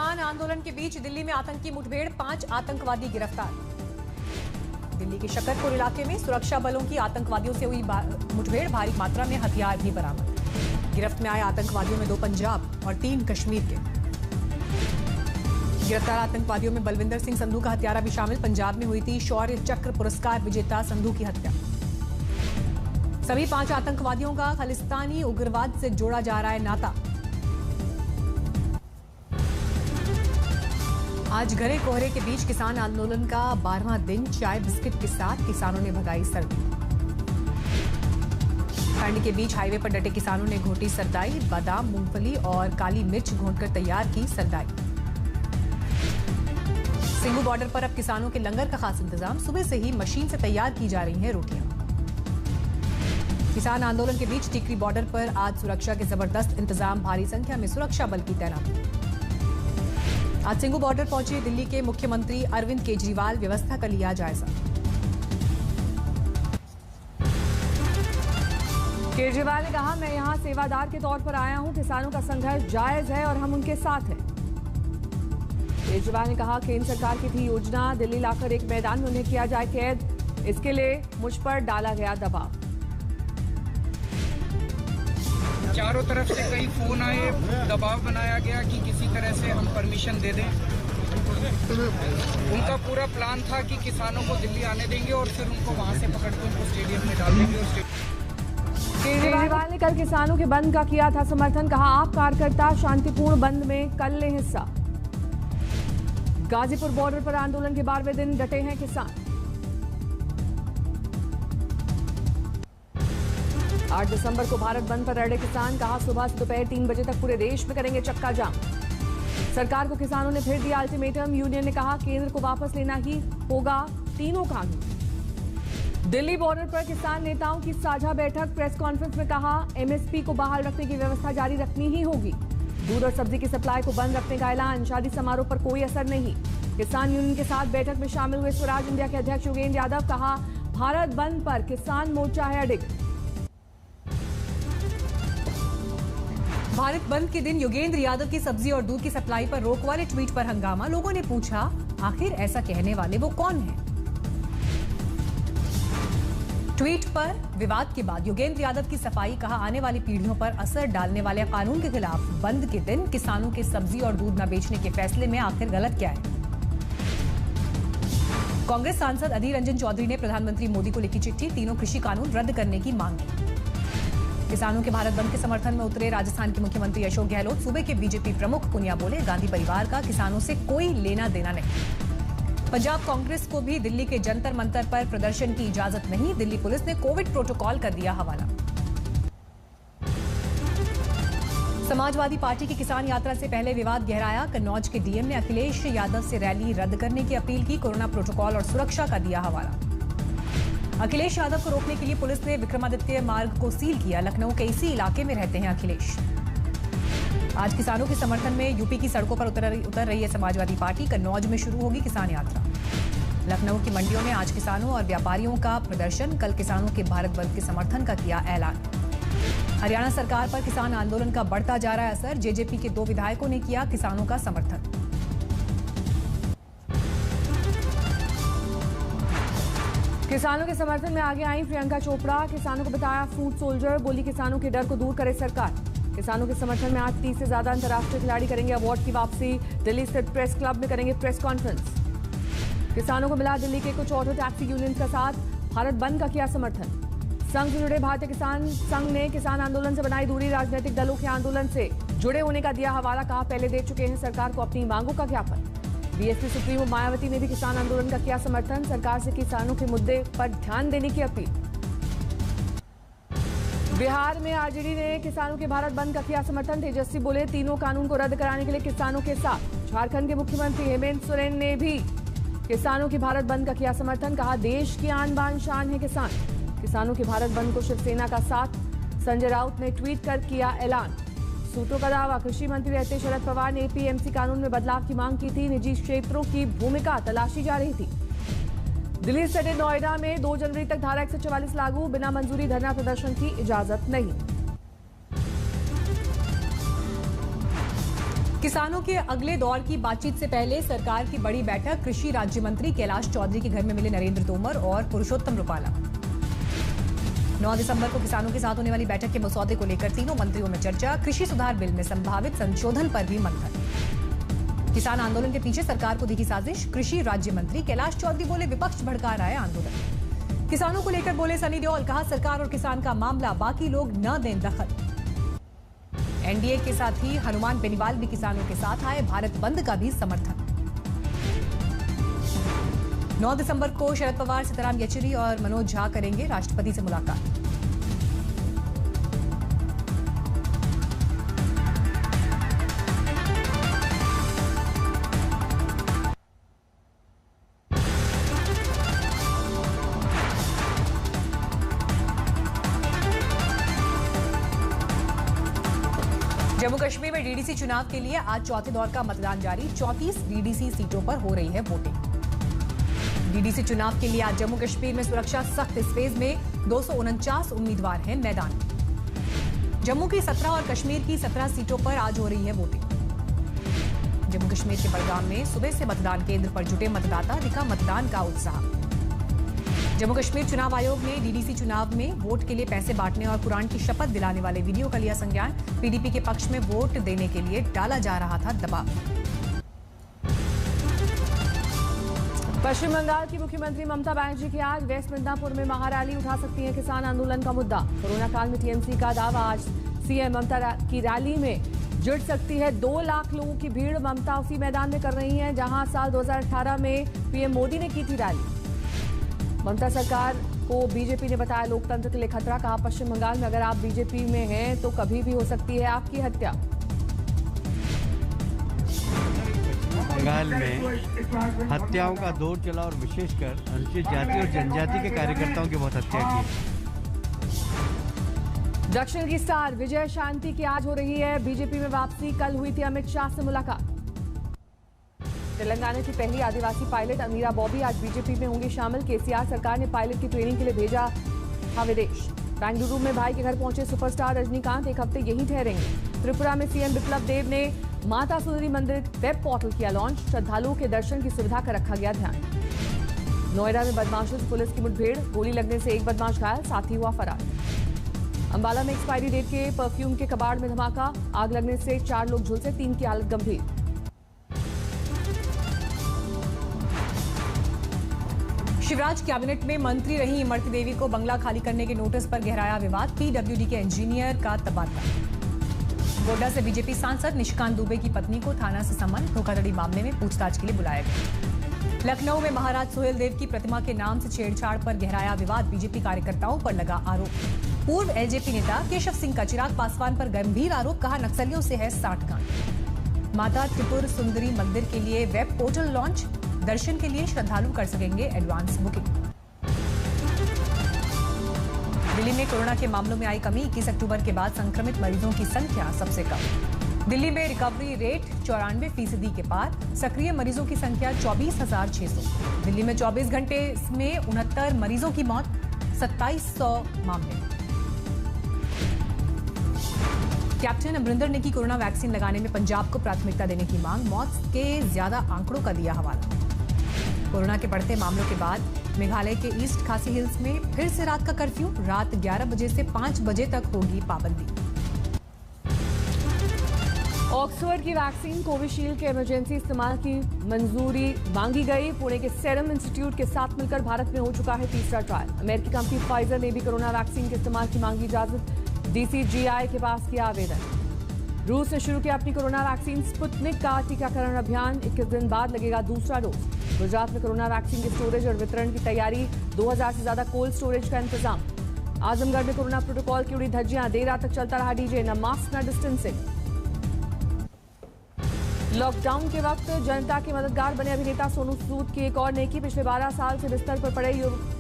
किसान आंदोलन के बीच दिल्ली में आतंकी मुठभेड़, 5 आतंकवादी गिरफ्तार। दिल्ली के शकरपुर इलाके में सुरक्षा बलों की आतंकवादियों से हुई मुठभेड़, भारी मात्रा में हथियार भी बरामद। गिरफ्त में आए आतंकवादियों में 2 पंजाब और 3 कश्मीर के। गिरफ्तार आतंकवादियों में बलविंदर सिंह संधू का हत्यारा भी शामिल। पंजाब में हुई थी शौर्य चक्र पुरस्कार विजेता संधू की हत्या। सभी 5 आतंकवादियों का खालिस्तानी उग्रवाद से जोड़ा जा रहा है नाता। आज घने कोहरे के बीच किसान आंदोलन का 12वां दिन, चाय बिस्किट के साथ किसानों ने भगाई सर्दी। ठंड के बीच हाईवे पर डटे किसानों ने घोटी सरदाई, बादाम, मूंगफली और काली मिर्च घोंटकर तैयार की सरदाई। सिंगू बॉर्डर पर अब किसानों के लंगर का खास इंतजाम। सुबह से ही मशीन से तैयार की जा रही हैं रोटियां। किसान आंदोलन के बीच टिकरी बॉर्डर पर आज सुरक्षा के जबरदस्त इंतजाम, भारी संख्या में सुरक्षा बल की तैनाती। आज सिंगू बॉर्डर पहुंचे दिल्ली के मुख्यमंत्री अरविंद केजरीवाल, व्यवस्था का लिया जायजा। केजरीवाल ने कहा, मैं यहां सेवादार के तौर पर आया हूं। किसानों का संघर्ष जायज है और हम उनके साथ हैं। केजरीवाल ने कहा, केंद्र सरकार की थी योजना, दिल्ली लाकर एक मैदान में उन्हें किया जाए कैद। इसके लिए मुझ पर डाला गया दबाव। चारों तरफ से कई फोन आए, दबाव बनाया गया कि किसी तरह से हम परमिशन दे दें। उनका पूरा प्लान था कि किसानों को दिल्ली आने देंगे और फिर उनको वहां से पकड़ कर उनको स्टेडियम में डाल देंगे। केजरीवाल ने कल किसानों के बंद का किया था समर्थन। कहा, आप कार्यकर्ता शांतिपूर्ण बंद में कल लें हिस्सा। गाजीपुर बॉर्डर पर आंदोलन के 12वें दिन डटे हैं किसान। 8 दिसंबर को भारत बंद पर अड़े किसान। कहा, सुबह से दोपहर 3 बजे तक पूरे देश में करेंगे चक्का जाम। सरकार को किसानों ने फिर दिया अल्टीमेटम। यूनियन ने कहा, केंद्र को वापस लेना ही होगा तीनों कानून। दिल्ली बॉर्डर पर किसान नेताओं की साझा बैठक। प्रेस कॉन्फ्रेंस में कहा, एमएसपी को बहाल रखने की व्यवस्था जारी रखनी ही होगी। दूध और सब्जी की सप्लाई को बंद रखने का ऐलान। शादी समारोह पर कोई असर नहीं। किसान यूनियन के साथ बैठक में शामिल हुए स्वराज इंडिया के अध्यक्ष योगेंद्र यादव। कहा, भारत बंद पर किसान मोर्चा है अडिग। भारत बंद के दिन योगेंद्र यादव की सब्जी और दूध की सप्लाई पर रोक वाले ट्वीट पर हंगामा। लोगों ने पूछा, आखिर ऐसा कहने वाले वो कौन हैं? ट्वीट पर विवाद के बाद योगेंद्र यादव की सफाई। कहा, आने वाली पीढ़ियों पर असर डालने वाले कानून के खिलाफ बंद के दिन किसानों के सब्जी और दूध न बेचने के फैसले में आखिर गलत क्या है? कांग्रेस सांसद अधीर रंजन चौधरी ने प्रधानमंत्री मोदी को लिखी चिट्ठी। तीनों कृषि कानून रद्द करने की मांग की। किसानों के भारत बंद के समर्थन में उतरे राजस्थान के मुख्यमंत्री अशोक गहलोत। सूबे के बीजेपी प्रमुख पुनिया बोले, गांधी परिवार का किसानों से कोई लेना देना नहीं। पंजाब कांग्रेस को भी दिल्ली के जंतर मंतर पर प्रदर्शन की इजाजत नहीं। दिल्ली पुलिस ने कोविड प्रोटोकॉल कर दिया हवाला। समाजवादी पार्टी की किसान यात्रा से पहले विवाद गहराया। कन्नौज के डीएम ने अखिलेश यादव से रैली रद्द करने की अपील की। कोरोना प्रोटोकॉल और सुरक्षा का दिया हवाला। अखिलेश यादव को रोकने के लिए पुलिस ने विक्रमादित्य मार्ग को सील किया। लखनऊ के इसी इलाके में रहते हैं अखिलेश। आज किसानों के समर्थन में यूपी की सड़कों पर उतर रही है समाजवादी पार्टी। कन्नौज में शुरू होगी किसान यात्रा। लखनऊ की मंडियों में आज किसानों और व्यापारियों का प्रदर्शन। कल किसानों के भारत बंद के समर्थन का किया ऐलान। हरियाणा सरकार पर किसान आंदोलन का बढ़ता जा रहा है असर। जेजेपी के 2 विधायकों ने किया किसानों का समर्थन। किसानों के समर्थन में आगे आई प्रियंका चोपड़ा। किसानों को बताया फूड सोल्जर। बोली, किसानों के डर को दूर करे सरकार। किसानों के समर्थन में आज 30 से ज्यादा अंतर्राष्ट्रीय खिलाड़ी करेंगे अवार्ड की वापसी। दिल्ली स्थित प्रेस क्लब में करेंगे प्रेस कॉन्फ्रेंस। किसानों को मिला दिल्ली के कुछ ऑटो टैक्सी यूनियन का साथ। भारत बंद का किया समर्थन। संघ से जुड़े भारतीय किसान संघ ने किसान आंदोलन से बनाई दूरी। राजनीतिक दलों के आंदोलन से जुड़े होने का दिया हवाला। कहा, पहले दे चुके हैं सरकार को अपनी मांगों का ज्ञापन। बीएसपी सुप्रीमो मायावती ने भी किसान आंदोलन का किया समर्थन। सरकार से किसानों के मुद्दे पर ध्यान देने की अपील। बिहार में आरजेडी ने किसानों के भारत बंद का किया समर्थन। तेजस्वी बोले, तीनों कानून को रद्द कराने के लिए किसानों के साथ। झारखंड के मुख्यमंत्री हेमंत सोरेन ने भी किसानों के भारत बंद का किया समर्थन। कहा, देश की आन बान शान है किसान। किसानों के भारत बंद को शिवसेना का साथ। संजय राउत ने ट्वीट कर किया ऐलान। सूत्रों का दावा, कृषि मंत्री रहते शरद पवार ने एपीएमसी कानून में बदलाव की मांग की थी। निजी क्षेत्रों की भूमिका तलाशी जा रही थी। दिल्ली सटे नोएडा में 2 जनवरी तक धारा 144 लागू। बिना मंजूरी धरना प्रदर्शन की इजाजत नहीं। किसानों के अगले दौर की बातचीत से पहले सरकार की बड़ी बैठक। कृषि राज्य मंत्री कैलाश चौधरी के घर में मिले नरेंद्र तोमर और पुरुषोत्तम रूपाला। 9 दिसंबर को किसानों के साथ होने वाली बैठक के मसौदे को लेकर तीनों मंत्रियों में चर्चा। कृषि सुधार बिल में संभावित संशोधन पर भी मंथन। किसान आंदोलन के पीछे सरकार को दिखी साजिश। कृषि राज्य मंत्री कैलाश चौधरी बोले, विपक्ष भड़का रहा है आंदोलन। किसानों को लेकर बोले सनी देओल, कहा सरकार और किसान का मामला, बाकी लोग न दें दखल। एनडीए के साथ ही हनुमान बेनीवाल भी किसानों के साथ आए। भारत बंद का भी समर्थन। 9 दिसंबर को शरद पवार, सीताराम येचुरी और मनोज झा करेंगे राष्ट्रपति से मुलाकात। जम्मू कश्मीर में डीडीसी चुनाव के लिए आज चौथे दौर का मतदान जारी। 34 डीडीसी सीटों पर हो रही है वोटिंग। डीडीसी चुनाव के लिए आज जम्मू कश्मीर में सुरक्षा सख्त। इस फेज में 249 उम्मीदवार हैं मैदान में। जम्मू की 17 और कश्मीर की 17 सीटों पर आज हो रही है वोटिंग। जम्मू कश्मीर के बड़गाम में सुबह से मतदान केंद्र पर जुटे मतदाता, दिखा मतदान का उत्साह। जम्मू कश्मीर चुनाव आयोग ने डीडीसी चुनाव में वोट के लिए पैसे बांटने और कुरान की शपथ दिलाने वाले वीडियो का लिया संज्ञान। पीडीपी के पक्ष में वोट देने के लिए डाला जा रहा था दबाव। पश्चिम बंगाल की मुख्यमंत्री ममता बनर्जी की आज वेस्ट मिदनापुर में महारैली। उठा सकती है किसान आंदोलन का मुद्दा। कोरोना काल में टीएमसी का दावा, आज सीएम ममता की रैली में जुट सकती है 2 लाख लोगों की भीड़। ममता उसी मैदान में कर रही हैं जहां साल 2018 में पीएम मोदी ने की थी रैली। ममता सरकार को बीजेपी ने बताया लोकतंत्र के लिए खतरा। कहा पश्चिम बंगाल में अगर आप बीजेपी में हैं तो कभी भी हो सकती है आपकी हत्या। बंगाल में हत्याओं का दौर चला और विशेषकर अनुसूचित जाति और जनजाति के कार्यकर्ताओं की बहुत हत्या की। दक्षिण की स्टार विजय शांति की आज हो रही है बीजेपी में वापसी। कल हुई थी अमित शाह से मुलाकात। तेलंगाना की पहली आदिवासी पायलट अमीरा बॉबी आज बीजेपी में होंगी शामिल। केसीआर सरकार ने पायलट की ट्रेनिंग के लिए भेजा था विदेश। बेंगलुरु में भाई के घर पहुंचे सुपरस्टार रजनीकांत, एक हफ्ते यहीं ठहरेंगे। त्रिपुरा में सीएम बिप्लब देब ने माता सुंदरी मंदिर वेब पोर्टल किया लॉन्च। श्रद्धालुओं के दर्शन की सुविधा का रखा गया ध्यान। नोएडा में बदमाशों से पुलिस की मुठभेड़, गोली लगने से एक बदमाश घायल, साथी हुआ फरार। अंबाला में एक्सपायरी डेट के परफ्यूम के कबाड़ में धमाका, आग लगने से 4 लोग झुलसे, 3 की हालत गंभीर। शिवराज कैबिनेट में मंत्री रही इमरती देवी को बंगला खाली करने के नोटिस पर गहराया विवाद। पीडब्ल्यूडी के इंजीनियर का तबादला। गोड्डा से बीजेपी सांसद निशिकांत दुबे की पत्नी को थाना से समन, धोखाधड़ी मामले में पूछताछ के लिए बुलाया गया। लखनऊ में महाराज सुहेलदेव की प्रतिमा के नाम से छेड़छाड़ पर गहराया विवाद। बीजेपी कार्यकर्ताओं पर लगा आरोप। पूर्व एलजेपी नेता केशव सिंह का चिराग पासवान पर गंभीर आरोप। कहा नक्सलियों से है साठगांठ। माता त्रिपुर सुंदरी मंदिर के लिए वेब पोर्टल लॉन्च। दर्शन के लिए श्रद्धालु कर सकेंगे एडवांस बुकिंग। दिल्ली में कोरोना के मामलों में आई कमी। 21 अक्टूबर के बाद संक्रमित मरीजों की संख्या सबसे कम। दिल्ली में रिकवरी रेट 94% के पार। सक्रिय मरीजों की संख्या 24,600। दिल्ली में 24 घंटे में 69 मरीजों की मौत, 2700 मामले। कैप्टन अमरिंदर ने की कोरोना वैक्सीन लगाने में पंजाब को प्राथमिकता देने की मांग। मौत के ज्यादा आंकड़ों का दिया हवाला। कोरोना के बढ़ते मामलों के बाद मेघालय के ईस्ट खासी हिल्स में फिर से रात का कर्फ्यू। रात 11 बजे से 5 बजे तक होगी पाबंदी। ऑक्सफोर्ड की वैक्सीन कोविशील्ड के इमरजेंसी इस्तेमाल की मंजूरी मांगी गई। पुणे के सेरम इंस्टीट्यूट के साथ मिलकर भारत में हो चुका है तीसरा ट्रायल। अमेरिकी कंपनी फाइजर ने भी कोरोना वैक्सीन के इस्तेमाल की मांगी इजाजत। डीसीजीआई के पास किया आवेदन। रूस ने शुरू किया अपनी कोरोना वैक्सीन स्पुतनिक का टीकाकरण अभियान। 21 दिन बाद लगेगा दूसरा डोज। गुजरात में कोरोना वैक्सीन के स्टोरेज और वितरण की तैयारी। 2000 से ज्यादा कोल्ड स्टोरेज का इंतजाम। आजमगढ़ में कोरोना प्रोटोकॉल की उड़ी धज्जियां। देर रात तक चलता रहा डीजे, न मास्क न डिस्टेंसिंग। लॉकडाउन के वक्त जनता के मददगार बने अभिनेता सोनू सूद की एक और नेकी। पिछले 12 साल से बिस्तर पर पड़े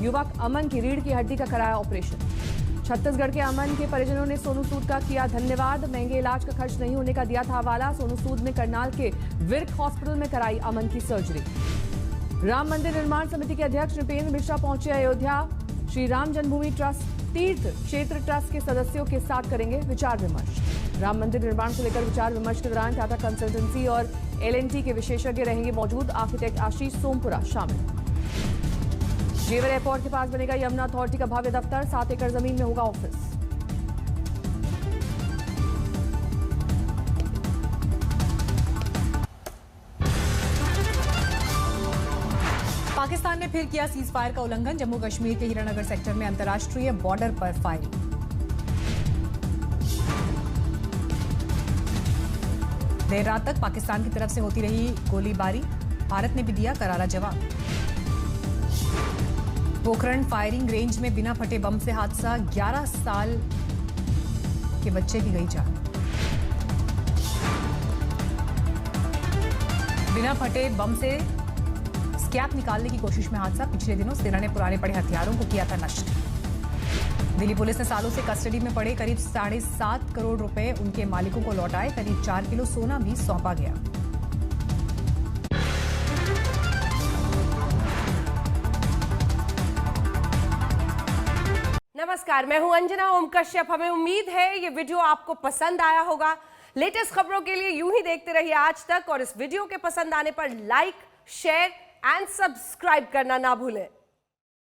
युवक अमन की रीढ़ की हड्डी का कराया ऑपरेशन। छत्तीसगढ़ के अमन के परिजनों ने सोनू सूद का किया धन्यवाद। महंगे इलाज का खर्च नहीं होने का दिया था हवाला। सोनू सूद ने करनाल के विर्क हॉस्पिटल में कराई अमन की सर्जरी। राम मंदिर निर्माण समिति के अध्यक्ष नृपेंद्र मिश्रा पहुंचे अयोध्या। श्री राम जन्मभूमि ट्रस्ट तीर्थ क्षेत्र ट्रस्ट के सदस्यों के साथ करेंगे विचार विमर्श। राम मंदिर निर्माण को लेकर विचार विमर्श के दौरान टाटा कंसल्टेंसी और L&T के विशेषज्ञ रहेंगे मौजूद। आर्किटेक्ट आशीष सोमपुरा शामिल। जेवर एयरपोर्ट के पास बनेगा यमुना अथॉरिटी का भव्य दफ्तर, 7 एकड़ जमीन में होगा ऑफिस। पाकिस्तान ने फिर किया सीज फायर का उल्लंघन। जम्मू कश्मीर के हीरानगर सेक्टर में अंतर्राष्ट्रीय बॉर्डर पर फायरिंग। देर रात तक पाकिस्तान की तरफ से होती रही गोलीबारी, भारत ने भी दिया करारा जवाब। पोखरण फायरिंग रेंज में बिना फटे बम से हादसा, 11 साल के बच्चे की गई जान। बिना फटे बम से स्कैप निकालने की कोशिश में हादसा। पिछले दिनों सेना ने पुराने पड़े हथियारों को किया था नष्ट। दिल्ली पुलिस ने सालों से कस्टडी में पड़े करीब 7.5 करोड़ रुपए उनके मालिकों को लौटाए। करीब 4 किलो सोना भी सौंपा गया। नमस्कार, मैं हूं अंजना ओम कश्यप। हमें उम्मीद है ये वीडियो आपको पसंद आया होगा। लेटेस्ट खबरों के लिए यूं ही देखते रहिए आज तक और इस वीडियो के पसंद आने पर लाइक, शेयर एंड सब्सक्राइब करना ना भूलें।